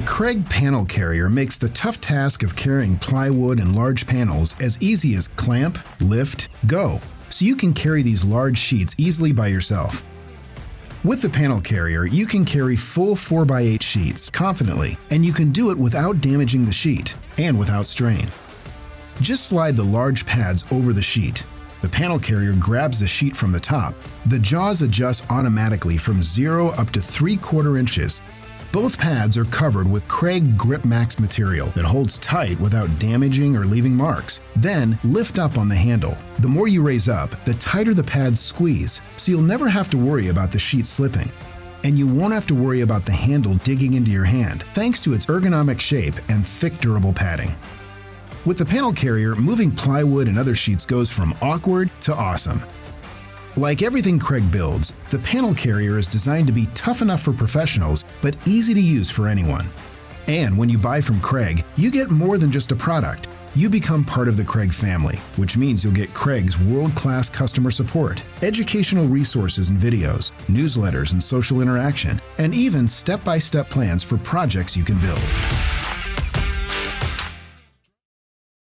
Kreg Panel Carrier makes the tough task of carrying plywood and large panels as easy as clamp, lift, go, so you can carry these large sheets easily by yourself. With the panel carrier, you can carry full 4x8 sheets confidently, and you can do it without damaging the sheet and without strain. Just slide the large pads over the sheet. The panel carrier grabs the sheet from the top. The jaws adjust automatically from 0 up to 3/4 inches. Both pads are covered with Kreg GripMaxx material that holds tight without damaging or leaving marks. Then lift up on the handle. The more you raise up, the tighter the pads squeeze, so you'll never have to worry about the sheet slipping. And you won't have to worry about the handle digging into your hand, thanks to its ergonomic shape and thick, durable padding. With the panel carrier, moving plywood and other sheets goes from awkward to awesome. Like everything Kreg builds, the panel carrier is designed to be tough enough for professionals, but easy to use for anyone. And when you buy from Kreg, you get more than just a product. You become part of the Kreg family, which means you'll get Kreg's world-class customer support, educational resources and videos, newsletters and social interaction, and even step-by-step plans for projects you can build.